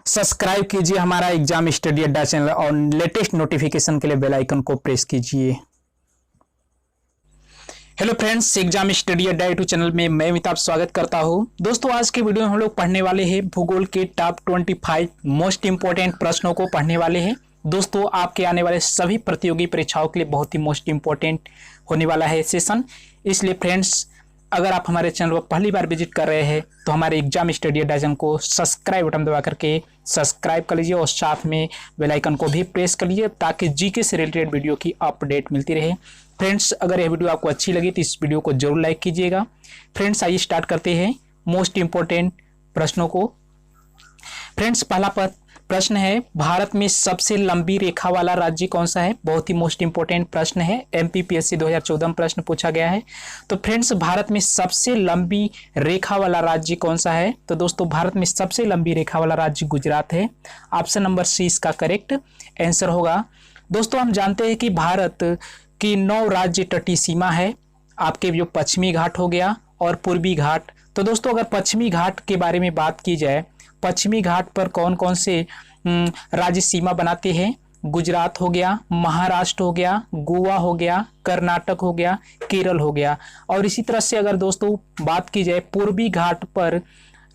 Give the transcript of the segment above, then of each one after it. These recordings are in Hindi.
सब्सक्राइब कीजिए हमारा एग्जाम स्टडी अड्डा चैनल और लेटेस्ट नोटिफिकेशन के लिए बेल आइकन को प्रेस कीजिए। हेलो फ्रेंड्स, एग्जाम स्टडी अड्डा यूट्यूब चैनल में मैं अमिताभ स्वागत करता हूं। दोस्तों, आज के वीडियो में हम लोग पढ़ने वाले हैं भूगोल के टॉप 25 मोस्ट इंपोर्टेंट प्रश्नों को पढ़ने वाले हैं। दोस्तों, आपके आने वाले सभी प्रतियोगी परीक्षाओं के लिए बहुत ही मोस्ट इंपॉर्टेंट होने वाला है सेशन। इसलिए फ्रेंड्स, अगर आप हमारे चैनल पर पहली बार विजिट कर रहे हैं तो हमारे एग्जाम स्टडी अड्डा चैनल को सब्सक्राइब बटन दबा करके सब्सक्राइब कर लीजिए और साथ में बेल आइकन को भी प्रेस कर लीजिए ताकि जीके से रिलेटेड वीडियो की अपडेट मिलती रहे। फ्रेंड्स, अगर यह वीडियो आपको अच्छी लगी तो इस वीडियो को जरूर लाइक कीजिएगा। फ्रेंड्स, आइए स्टार्ट करते हैं मोस्ट इंपॉर्टेंट प्रश्नों को। फ्रेंड्स, पहला प्रश्न है, भारत में सबसे लंबी रेखा वाला राज्य कौन सा है? बहुत ही मोस्ट इंपॉर्टेंट प्रश्न है, एमपीपीएससी 2014 में प्रश्न पूछा गया है। तो फ्रेंड्स, भारत में सबसे लंबी रेखा वाला राज्य कौन सा है? तो दोस्तों, भारत में सबसे लंबी रेखा वाला राज्य गुजरात है। ऑप्शन नंबर सी इसका करेक्ट आंसर होगा। दोस्तों, हम जानते हैं कि भारत की 9 राज्य तटीय सीमा है। आपके जो पश्चिमी घाट हो गया और पूर्वी घाट। तो दोस्तों, अगर पश्चिमी घाट के बारे में बात की जाए, पश्चिमी घाट पर कौन कौन से राज्य सीमा बनाते हैं? गुजरात हो गया, महाराष्ट्र हो गया, गोवा हो गया, कर्नाटक हो गया, केरल हो गया। और इसी तरह से अगर दोस्तों बात की जाए, पूर्वी घाट पर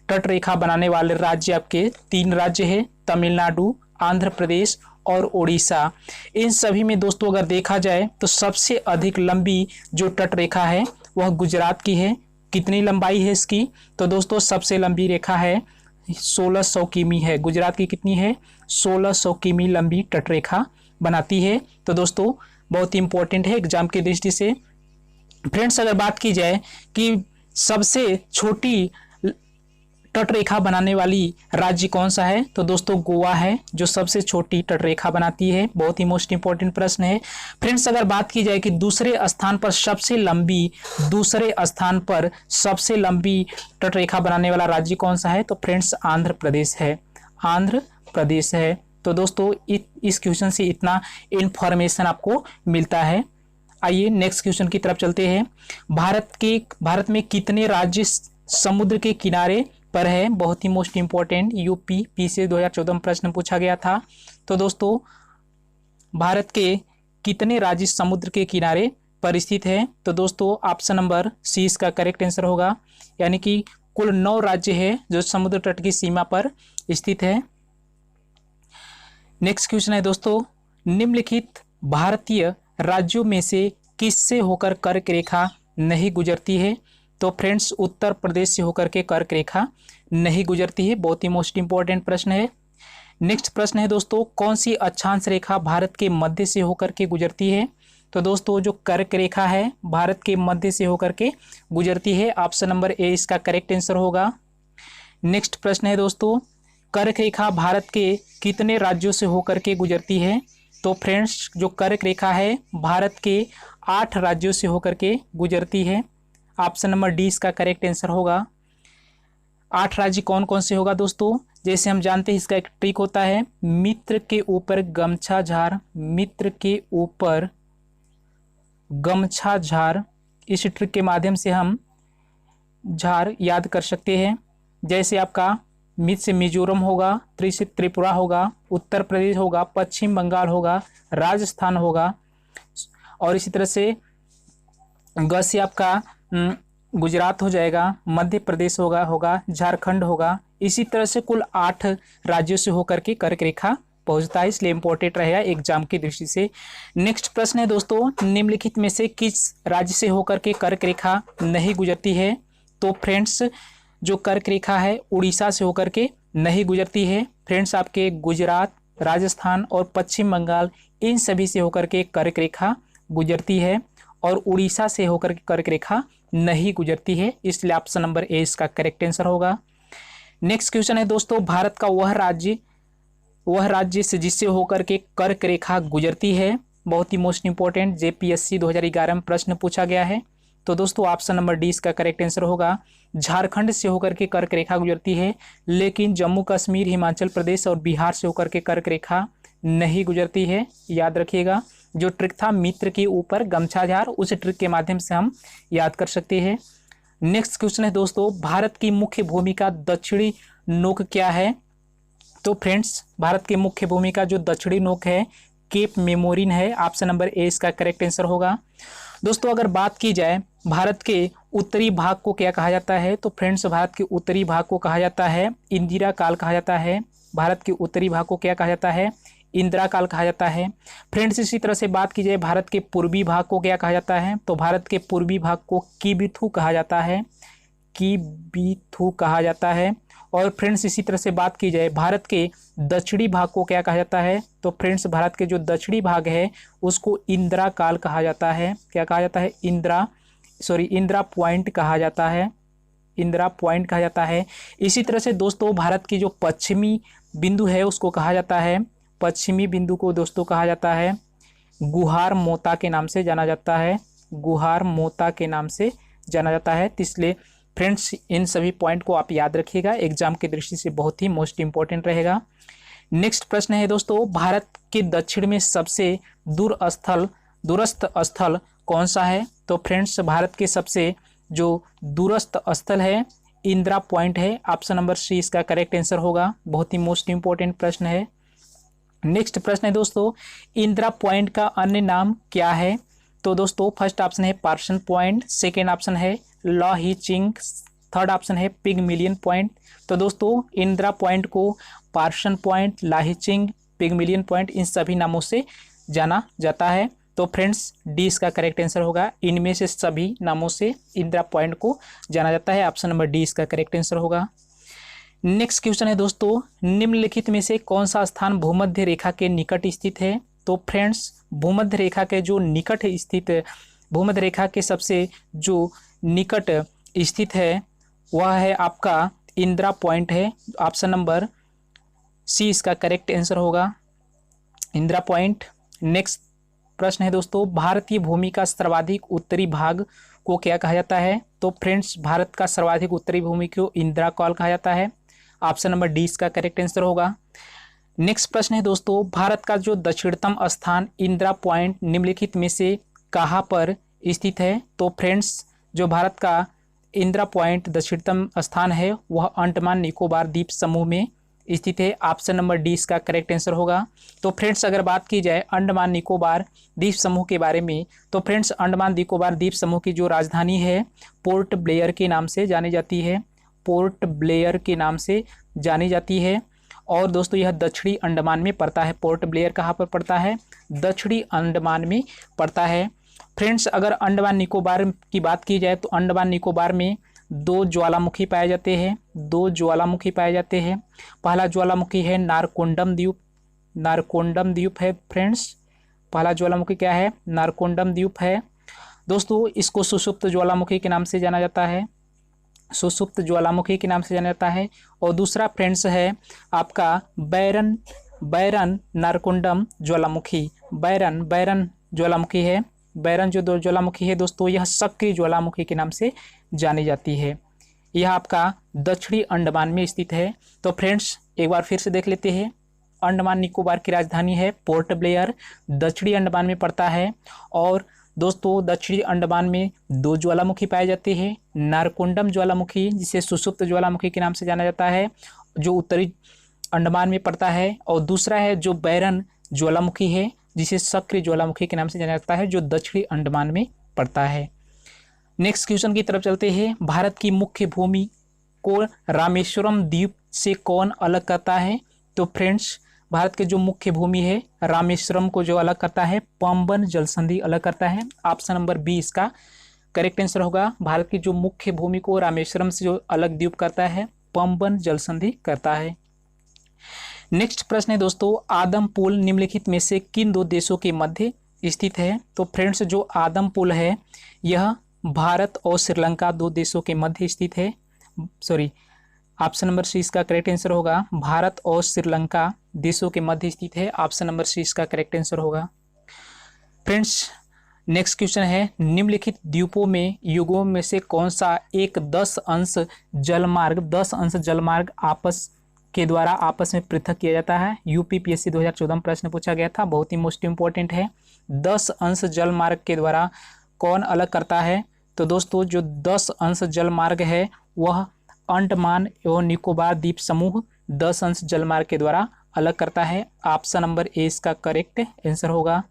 तट रेखा बनाने वाले राज्य आपके 3 राज्य है, तमिलनाडु, आंध्र प्रदेश और उड़ीसा। इन सभी में दोस्तों अगर देखा जाए तो सबसे अधिक लंबी जो तट रेखा है वह गुजरात की है। कितनी लंबाई है इसकी? तो दोस्तों, सबसे लंबी रेखा है 1600 किमी है। गुजरात की कितनी है? 1600 किमी लंबी तटरेखा बनाती है। तो दोस्तों, बहुत इंपॉर्टेंट है एग्जाम की दृष्टि से। फ्रेंड्स, अगर बात की जाए कि सबसे छोटी तटरेखा बनाने वाली राज्य कौन सा है? तो दोस्तों, गोवा है जो सबसे छोटी तटरेखा बनाती है। बहुत ही मोस्ट इंपॉर्टेंट प्रश्न है। फ्रेंड्स, अगर बात की जाए कि दूसरे स्थान पर सबसे लंबी तटरेखा बनाने वाला राज्य कौन सा है? तो फ्रेंड्स, आंध्र प्रदेश है। आंध्र प्रदेश है। तो दोस्तों, इस क्वेश्चन से इतना इंफॉर्मेशन आपको मिलता है। आइए नेक्स्ट क्वेश्चन की तरफ चलते हैं। भारत में कितने राज्य समुद्र के किनारे पर है? बहुत ही मोस्ट इंपॉर्टेंट, यूपी पीसीएस 2014 में प्रश्न पूछा गया था। तो दोस्तों, भारत के कितने राज्य समुद्र के किनारे पर स्थित है? तो दोस्तों, ऑप्शन नंबर सी इसका करेक्ट आंसर होगा। यानी कि कुल 9 राज्य है जो समुद्र तट की सीमा पर स्थित है। नेक्स्ट क्वेश्चन है दोस्तों, निम्नलिखित भारतीय राज्यों में से किससे होकर कर्क रेखा नहीं गुजरती है? तो फ्रेंड्स, उत्तर प्रदेश से होकर के कर्क रेखा नहीं गुजरती है। बहुत ही मोस्ट इंपॉर्टेंट प्रश्न है। नेक्स्ट प्रश्न है दोस्तों, कौन सी अक्षांश रेखा भारत के मध्य से होकर के गुजरती है? तो दोस्तों, जो कर्क रेखा है भारत के मध्य से होकर के गुजरती है। ऑप्शन नंबर ए इसका करेक्ट आंसर होगा। नेक्स्ट प्रश्न है दोस्तों, कर्क रेखा भारत के कितने राज्यों से होकर के गुजरती है? तो फ्रेंड्स, जो कर्क रेखा है भारत के 8 राज्यों से होकर के गुजरती है। ऑप्शन नंबर डी इसका करेक्ट आंसर होगा। 8 राज्य कौन कौन से होगा दोस्तों? जैसे हम जानते हैं, इसका एक ट्रिक होता है, मित्र के ऊपर गमछा झार, मित्र के ऊपर गमछा झार। इस ट्रिक के माध्यम से हम झार याद कर सकते हैं। जैसे आपका मित्र से मिजोरम होगा, त्रि से त्रिपुरा होगा, उत्तर प्रदेश होगा, पश्चिम बंगाल होगा, राजस्थान होगा, और इसी तरह से ग से आपका गुजरात हो जाएगा, मध्य प्रदेश होगा, झारखंड होगा। इसी तरह से कुल 8 राज्यों से होकर के कर्क रेखा पहुंचता है। इसलिए इंपॉर्टेंट रहेगा एग्जाम की दृष्टि से। नेक्स्ट प्रश्न है दोस्तों, निम्नलिखित में से किस राज्य से होकर के कर्क रेखा नहीं गुजरती है? तो फ्रेंड्स, जो कर्क रेखा है उड़ीसा से होकर के नहीं गुजरती है। फ्रेंड्स, आपके गुजरात, राजस्थान और पश्चिम बंगाल, इन सभी से होकर के कर्क रेखा गुजरती है और उड़ीसा से होकर के कर्क रेखा नहीं गुजरती है। इसलिए ऑप्शन नंबर ए इसका करेक्ट आंसर होगा। नेक्स्ट क्वेश्चन है दोस्तों, भारत का वह राज्य से जिससे होकर के कर्क रेखा गुजरती है। बहुत ही मोस्ट इंपॉर्टेंट, जेपीएससी 2011 में प्रश्न पूछा गया है। तो दोस्तों, ऑप्शन नंबर डी इसका करेक्ट आंसर होगा। झारखंड से होकर के कर्क रेखा गुजरती है, लेकिन जम्मू कश्मीर, हिमाचल प्रदेश और बिहार से होकर के कर्क रेखा नहीं गुजरती है। याद रखिएगा, जो ट्रिक था मित्र के ऊपर गमछा झार, उस ट्रिक के माध्यम से हम याद कर सकते हैं। नेक्स्ट क्वेश्चन है दोस्तों, भारत की मुख्य भूमि का दक्षिणी नोक क्या है? तो फ्रेंड्स भारत की मुख्य भूमि का जो दक्षिणी नोक है केप मेमोरिन है। ऑप्शन नंबर ए इसका करेक्ट आंसर होगा। दोस्तों अगर बात की जाए भारत के उत्तरी भाग को क्या कहा जाता है, तो फ्रेंड्स भारत के उत्तरी भाग को कहा जाता है इंदिरा काल कहा जाता है। भारत के उत्तरी भाग को क्या कहा जाता है, इंदिरा काल कहा जाता है। फ्रेंड्स इसी तरह से बात की जाए भारत के पूर्वी भाग को क्या कहा जाता है, तो भारत के पूर्वी भाग को किबिथु कहा जाता है, किबिथु कहा जाता है। और फ्रेंड्स इसी तरह से बात की जाए भारत के दक्षिणी भाग को क्या कहा जाता है, तो फ्रेंड्स भारत के जो दक्षिणी भाग है उसको इंदिरा काल कहा जाता है। क्या कहा जाता है, इंदिरा पॉइंट कहा जाता है, इंदिरा पॉइंट कहा जाता है। इसी तरह से दोस्तों भारत की जो पश्चिमी बिंदु है उसको कहा जाता है, पश्चिमी बिंदु को दोस्तों कहा जाता है गुहार मोता के नाम से जाना जाता है, गुहार मोता के नाम से जाना जाता है। तो इसलिए फ्रेंड्स इन सभी पॉइंट को आप याद रखिएगा, एग्जाम की दृष्टि से बहुत ही मोस्ट इंपॉर्टेंट रहेगा। नेक्स्ट प्रश्न है दोस्तों, भारत के दक्षिण में सबसे दूरस्थ स्थल कौन सा है, तो फ्रेंड्स भारत के सबसे जो दूरस्थ स्थल है इंदिरा पॉइंट है। ऑप्शन नंबर सी इसका करेक्ट आंसर होगा। बहुत ही मोस्ट इंपॉर्टेंट प्रश्न है। नेक्स्ट प्रश्न है दोस्तों, इंदिरा पॉइंट का अन्य नाम क्या है, तो दोस्तों फर्स्ट ऑप्शन है पार्सन पॉइंट, सेकेंड ऑप्शन है लॉ ही चिंग, थर्ड ऑप्शन है पिगमिलियन पॉइंट। तो दोस्तों इंदिरा पॉइंट को पार्सन पॉइंट, लाहिचिंग, पिगमिलियन पॉइंट इन सभी नामों से जाना जाता है। तो फ्रेंड्स डी इसका करेक्ट आंसर होगा। इनमें से सभी नामों से इंदिरा पॉइंट को जाना जाता है। ऑप्शन नंबर डी इसका करेक्ट आंसर होगा। नेक्स्ट क्वेश्चन है दोस्तों, निम्नलिखित में से कौन सा स्थान भूमध्य रेखा के निकट स्थित है, तो फ्रेंड्स भूमध्य रेखा के जो निकट स्थित, भूमध्य रेखा के सबसे जो निकट स्थित है वह है आपका इंदिरा पॉइंट है। ऑप्शन नंबर सी इसका करेक्ट आंसर होगा, इंदिरा पॉइंट। नेक्स्ट प्रश्न है दोस्तों, भारतीय भूमि का सर्वाधिक उत्तरी भाग को क्या कहा जाता है, तो फ्रेंड्स भारत का सर्वाधिक उत्तरी भूमि को इंदिरा काल कहा जाता है। ऑप्शन नंबर डी इसका करेक्ट आंसर होगा। नेक्स्ट प्रश्न है दोस्तों, भारत का जो दक्षिणतम स्थान इंदिरा पॉइंट निम्नलिखित में से कहाँ पर स्थित है, तो फ्रेंड्स जो भारत का इंदिरा पॉइंट दक्षिणतम स्थान है वह अंडमान निकोबार द्वीप समूह में स्थित है। ऑप्शन नंबर डी इसका करेक्ट आंसर होगा। तो फ्रेंड्स अगर बात की जाए अंडमान निकोबार द्वीप समूह के बारे में, तो फ्रेंड्स अंडमान निकोबार द्वीप समूह की जो राजधानी है पोर्ट ब्लेयर के नाम से जानी जाती है, पोर्ट ब्लेयर के नाम से जानी जाती है। और दोस्तों यह दक्षिणी अंडमान में पड़ता है। पोर्ट ब्लेयर कहाँ पर पड़ता है, दक्षिणी अंडमान में पड़ता है। फ्रेंड्स अगर अंडमान निकोबार की बात की जाए तो अंडमान निकोबार में दो ज्वालामुखी पाए जाते हैं, दो ज्वालामुखी पाए जाते हैं। पहला ज्वालामुखी है नारकोंडम द्वीप, नारकोंडम द्वीप है फ्रेंड्स, पहला ज्वालामुखी क्या है, नारकोंडम द्वीप है। दोस्तों इसको सुषुप्त ज्वालामुखी के नाम से जाना जाता है, सुषुप्त ज्वालामुखी के नाम से जाना जाता है। और दूसरा फ्रेंड्स है आपका बैरन नारकोंडम ज्वालामुखी, बैरन ज्वालामुखी है। बैरन जो दो ज्वालामुखी है दोस्तों यह सक्रिय ज्वालामुखी के नाम से जानी जाती है। यह आपका दक्षिणी अंडमान में स्थित है। तो फ्रेंड्स एक बार फिर से देख लेते हैं, अंडमान निकोबार की राजधानी है पोर्ट ब्लेयर, दक्षिणी अंडमान में पड़ता है। और दोस्तों दक्षिणी अंडमान में दो ज्वालामुखी पाए जाते हैं, नारकोंडम ज्वालामुखी जिसे सुषुप्त ज्वालामुखी के नाम से जाना जाता है जो उत्तरी अंडमान में पड़ता है, और दूसरा है जो बैरन ज्वालामुखी है जिसे सक्रिय ज्वालामुखी के नाम से जाना जाता है जो दक्षिणी अंडमान में पड़ता है। नेक्स्ट क्वेश्चन की तरफ चलते हैं, भारत की मुख्य भूमि को रामेश्वरम द्वीप से कौन अलग करता है, तो फ्रेंड्स भारत के जो मुख्य भूमि है रामेश्वरम को जो अलग करता है पंबन जलसंधि अलग करता है। ऑप्शन नंबर बी इसका करेक्ट आंसर होगा। भारत की जो मुख्य भूमि को रामेश्वरम से जो अलग द्वीप करता है पंबन जलसंधि करता है। नेक्स्ट प्रश्न है दोस्तों, आदम पुल निम्नलिखित में से किन दो देशों के मध्य स्थित है, तो फ्रेंड्स जो आदम पुल है यह भारत और श्रीलंका दो देशों के मध्य स्थित है। ऑप्शन नंबर सी इसका करेक्ट आंसर होगा, भारत और श्रीलंका देशों के मध्य स्थित है। ऑप्शन नंबर सी इसका करेक्ट आंसर होगा। फ्रेंड्स नेक्स्ट क्वेश्चन है, निम्नलिखित द्वीपों में युगों में से कौन सा एक 10 अंश जलमार्ग आपस के द्वारा आपस में पृथक किया जाता है। यूपीपीएससी 2014 में प्रश्न पूछा गया था, बहुत ही मोस्ट इंपॉर्टेंट है। 10 अंश जलमार्ग के द्वारा कौन अलग करता है, तो दोस्तों जो 10 अंश जलमार्ग है वह अंडमान एवं निकोबार द्वीप समूह 10 अंश जलमार्ग के द्वारा अलग करता है। ऑप्शन नंबर ए इसका करेक्ट आंसर होगा।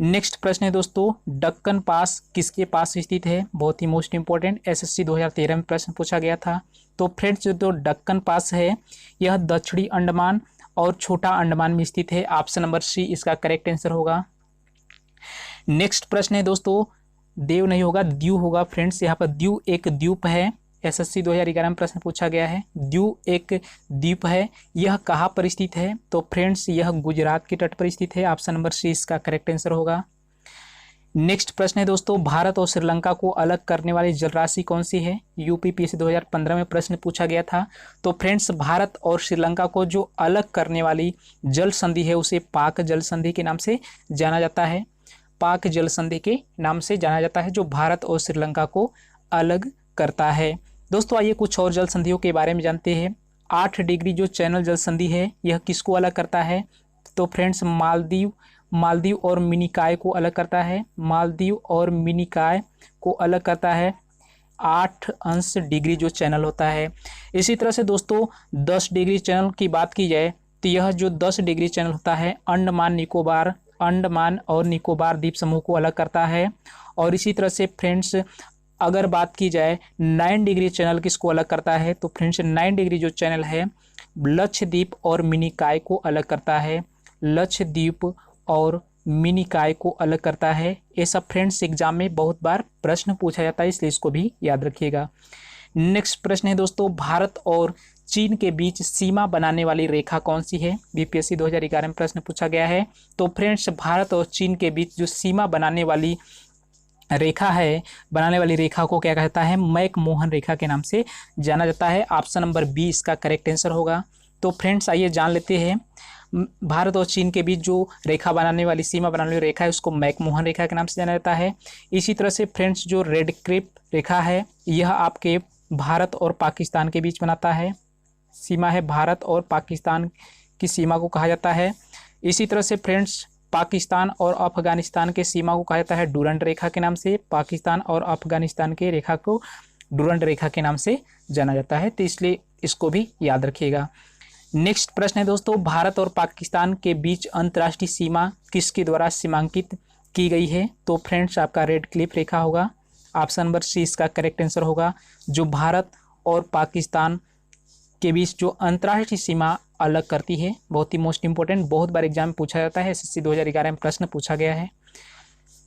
नेक्स्ट प्रश्न है दोस्तों, दक्कन पास किसके पास स्थित है? बहुत ही मोस्ट इंपॉर्टेंट, एसएससी 2013 में प्रश्न पूछा गया था। तो फ्रेंड्स जो दक्कन पास है यह दक्षिणी अंडमान और छोटा अंडमान में स्थित है। ऑप्शन नंबर सी इसका करेक्ट आंसर होगा। नेक्स्ट प्रश्न है दोस्तों, देव नहीं होगा, द्वीप होगा। फ्रेंड्स यहाँ पर द्वीप एक द्वीप है, एसएससी 2011 में प्रश्न पूछा गया है। द्वीप एक द्वीप है, यह कहाँ पर स्थित है? तो फ्रेंड्स यह गुजरात के तट पर स्थित है। ऑप्शन नंबर सी इसका करेक्ट आंसर होगा। नेक्स्ट प्रश्न है दोस्तों, भारत और श्रीलंका को अलग करने वाली जलराशि कौन सी है? यूपीपीएससी 2015 में प्रश्न पूछा गया था। तो फ्रेंड्स भारत और श्रीलंका को जो अलग करने वाली जल संधि है उसे पाक जल संधि के नाम से जाना जाता है। पाक जल संधि के नाम से जाना जाता है, जो भारत और श्रीलंका को अलग करता है। दोस्तों आइए कुछ और जल संधियों के बारे में जानते हैं। 8 डिग्री जो चैनल जल संधि है यह किसको अलग करता है? तो फ्रेंड्स मालदीव और मिनिकॉय को अलग करता है। मालदीव और मिनिकॉय को अलग करता है 8 अंश डिग्री जो चैनल होता है। इसी तरह से दोस्तों 10 डिग्री चैनल की बात की जाए तो यह जो 10 डिग्री चैनल होता है अंडमान और निकोबार द्वीप समूह को अलग करता है। और इसी तरह से फ्रेंड्स अगर बात की जाए 9 डिग्री चैनल किसको अलग करता है? तो फ्रेंड्स 9 डिग्री जो चैनल है लक्षद्वीप और मिनिकॉय को अलग करता है। लक्षद्वीप और मिनिकॉय को अलग करता है। ये सब फ्रेंड्स एग्जाम में बहुत बार प्रश्न पूछा जाता है, इसलिए इसको भी याद रखिएगा। नेक्स्ट प्रश्न है दोस्तों, भारत और चीन के बीच सीमा बनाने वाली रेखा कौन सी है? बीपीएससी 2011 में प्रश्न पूछा गया है। तो फ्रेंड्स भारत और चीन के बीच जो सीमा बनाने वाली रेखा को क्या कहता है? मैकमोहन रेखा के नाम से जाना जाता है। ऑप्शन नंबर बी इसका करेक्ट आंसर होगा। तो फ्रेंड्स आइए जान लेते हैं, भारत और चीन के बीच जो सीमा बनाने वाली रेखा है उसको मैकमोहन रेखा के नाम से जाना जाता है। इसी तरह से फ्रेंड्स जो रेड क्लिफ रेखा है यह आपके भारत और पाकिस्तान के बीच बनाता है, सीमा है भारत और पाकिस्तान की सीमा को कहा जाता है। इसी तरह से फ्रेंड्स पाकिस्तान और अफगानिस्तान के सीमा को कहा जाता है डुरंड रेखा के नाम से। पाकिस्तान और अफगानिस्तान के रेखा को डुरंड रेखा के नाम से जाना जाता है, तो इसलिए इसको भी याद रखिएगा। नेक्स्ट प्रश्न है दोस्तों, भारत और पाकिस्तान के बीच अंतर्राष्ट्रीय सीमा किसके द्वारा सीमांकित की गई है? तो फ्रेंड्स आपका रेड क्लिफ रेखा होगा। ऑप्शन नंबर सी इसका करेक्ट आंसर होगा। जो भारत और पाकिस्तान के बीच जो अंतर्राष्ट्रीय सीमा अलग करती है, बहुत ही मोस्ट इंपॉर्टेंट, बहुत बार एग्जाम में पूछा जाता है, एसएससी 2011 में प्रश्न पूछा गया है।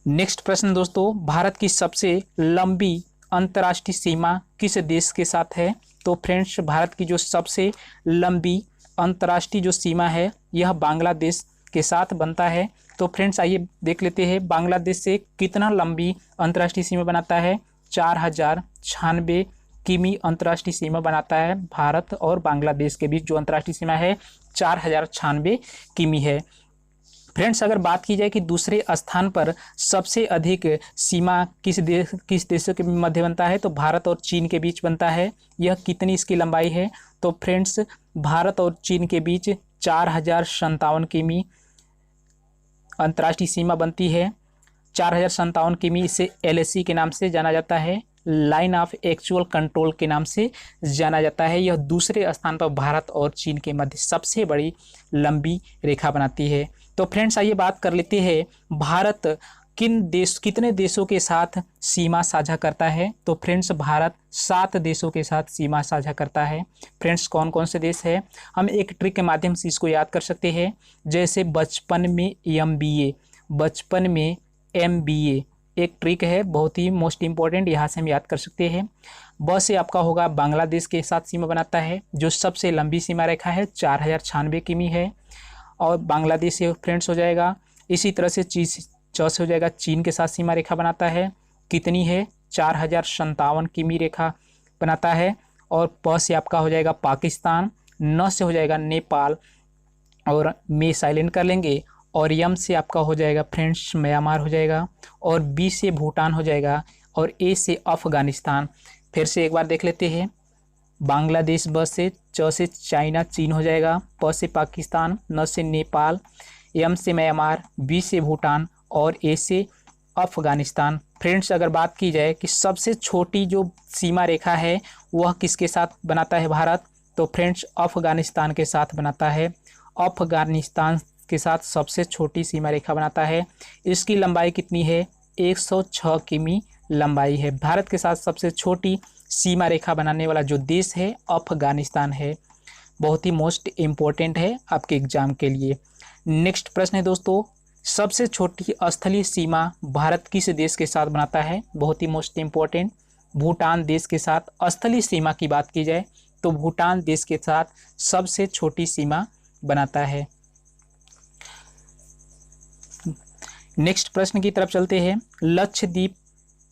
नेक्स्ट प्रश्न दोस्तों, भारत की सबसे लंबी अंतर्राष्ट्रीय सीमा किस देश के साथ है? तो फ्रेंड्स भारत की जो सबसे लंबी अंतर्राष्ट्रीय जो सीमा है यह बांग्लादेश के साथ बनता है। तो फ्रेंड्स आइए देख लेते हैं बांग्लादेश से कितना लंबी अंतर्राष्ट्रीय सीमा बनाता है। 4096 किमी अंतर्राष्ट्रीय सीमा बनाता है। भारत और बांग्लादेश के बीच जो अंतर्राष्ट्रीय सीमा है 4096 किमी है। फ्रेंड्स अगर बात की जाए कि दूसरे स्थान पर सबसे अधिक सीमा किस देशों के मध्य बनता है, तो भारत और चीन के बीच बनता है। यह कितनी इसकी लंबाई है? तो फ्रेंड्स भारत और चीन के बीच 4057 किमी अंतर्राष्ट्रीय सीमा बनती है। 4057 किमी, इसे LAC के नाम से जाना जाता है, लाइन ऑफ एक्चुअल कंट्रोल के नाम से जाना जाता है। यह दूसरे स्थान पर भारत और चीन के मध्य सबसे बड़ी लंबी रेखा बनाती है। तो फ्रेंड्स आइए बात कर लेते हैं भारत कितने देशों के साथ सीमा साझा करता है। तो फ्रेंड्स भारत 7 देशों के साथ सीमा साझा करता है। फ्रेंड्स कौन कौन से देश है, हम एक ट्रिक के माध्यम से इसको याद कर सकते हैं। जैसे बचपन में MBA एक ट्रिक है, बहुत ही मोस्ट इंपॉर्टेंट, यहाँ से हम याद कर सकते हैं। ब से आपका होगा बांग्लादेश के साथ सीमा बनाता है, जो सबसे लंबी सीमा रेखा है 4096 किमी है, और बांग्लादेश से फ्रेंड्स हो जाएगा। इसी तरह से च से हो जाएगा चीन के साथ सीमा रेखा बनाता है, कितनी है 4057 किमी रेखा बनाता है। और प से आपका हो जाएगा पाकिस्तान, न से हो जाएगा नेपाल और में साइलेंट कर लेंगे, और यम से आपका हो जाएगा फ्रेंड्स म्यांमार हो जाएगा, और बी से भूटान हो जाएगा, और ए से अफगानिस्तान। फिर से एक बार देख लेते हैं, बांग्लादेश, ब से, च से चाइना चीन हो जाएगा, प से पाकिस्तान, न से नेपाल, एम से म्यांमार, बी से भूटान और ए से अफगानिस्तान। फ्रेंड्स अगर बात की जाए कि सबसे छोटी जो सीमा रेखा है वह किसके साथ बनाता है भारत, तो फ्रेंड्स अफगानिस्तान के साथ बनाता है। अफगानिस्तान के साथ सबसे छोटी सीमा रेखा बनाता है। इसकी लंबाई कितनी है? 106 किमी लंबाई है। भारत के साथ सबसे छोटी सीमा रेखा बनाने वाला जो देश है अफगानिस्तान है। बहुत ही मोस्ट इम्पोर्टेंट है आपके एग्जाम के लिए। नेक्स्ट प्रश्न है दोस्तों, सबसे छोटी स्थलीय सीमा भारत किस देश के साथ बनाता है? बहुत ही मोस्ट इम्पोर्टेंट, भूटान देश के साथ स्थलीय सीमा की बात की जाए तो भूटान देश के साथ सबसे छोटी सीमा बनाता है। नेक्स्ट प्रश्न की तरफ चलते हैं। लक्षद्वीप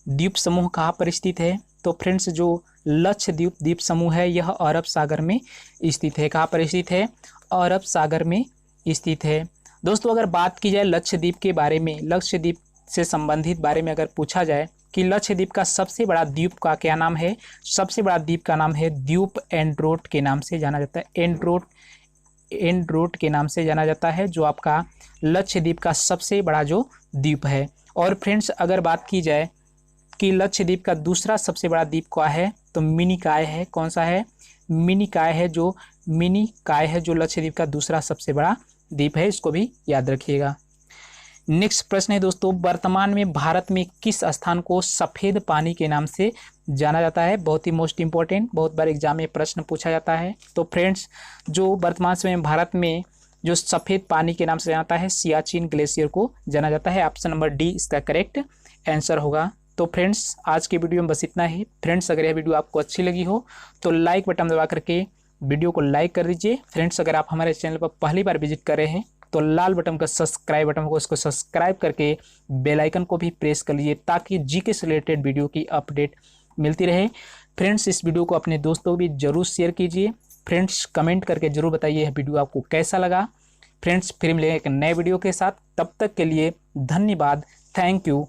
द्वीप समूह कहाँ पर स्थित है? तो फ्रेंड्स जो लक्षद्वीप द्वीप समूह है यह अरब सागर में स्थित है। कहाँ पर स्थित है? अरब सागर में स्थित है। दोस्तों अगर बात की जाए लक्षद्वीप के बारे में, लक्षद्वीप से संबंधित बारे में अगर पूछा जाए कि लक्षद्वीप का सबसे बड़ा द्वीप का क्या नाम है? सबसे बड़ा द्वीप का नाम है द्वीप एंड्रोट के नाम से जाना जाता है। एंड्रोट के नाम से जाना जाता है, जो आपका लक्षद्वीप का सबसे बड़ा जो द्वीप है। और फ्रेंड्स अगर बात की जाए कि लक्षद्वीप का दूसरा सबसे बड़ा द्वीप क्या है तो मिनिकॉय है। कौन सा है? मिनिकॉय है। जो मिनिकॉय है जो लक्षद्वीप का दूसरा सबसे बड़ा द्वीप है, इसको भी याद रखिएगा। नेक्स्ट प्रश्न है दोस्तों, वर्तमान में भारत में किस स्थान को सफ़ेद पानी के नाम से जाना जाता है? बहुत ही मोस्ट इंपॉर्टेंट, बहुत बार एग्जाम में प्रश्न पूछा जाता है। तो फ्रेंड्स जो वर्तमान समय में भारत में जो सफ़ेद पानी के नाम से जाना जाता है सियाचिन ग्लेशियर को जाना जाता है। ऑप्शन नंबर डी इसका करेक्ट आंसर होगा। तो फ्रेंड्स आज के वीडियो में बस इतना ही। फ्रेंड्स अगर यह वीडियो आपको अच्छी लगी हो तो लाइक बटन दबा करके वीडियो को लाइक कर दीजिए। फ्रेंड्स अगर आप हमारे चैनल पर पहली बार विजिट कर रहे हैं तो लाल बटन का सब्सक्राइब बटन को इसको सब्सक्राइब करके बेल आइकन को भी प्रेस कर लीजिए ताकि जीके से रिलेटेड वीडियो की अपडेट मिलती रहे। फ्रेंड्स इस वीडियो को अपने दोस्तों को भी जरूर शेयर कीजिए। फ्रेंड्स कमेंट करके जरूर बताइए यह वीडियो आपको कैसा लगा। फ्रेंड्स फिर मिलेंगे एक नए वीडियो के साथ, तब तक के लिए धन्यवाद। Thank you.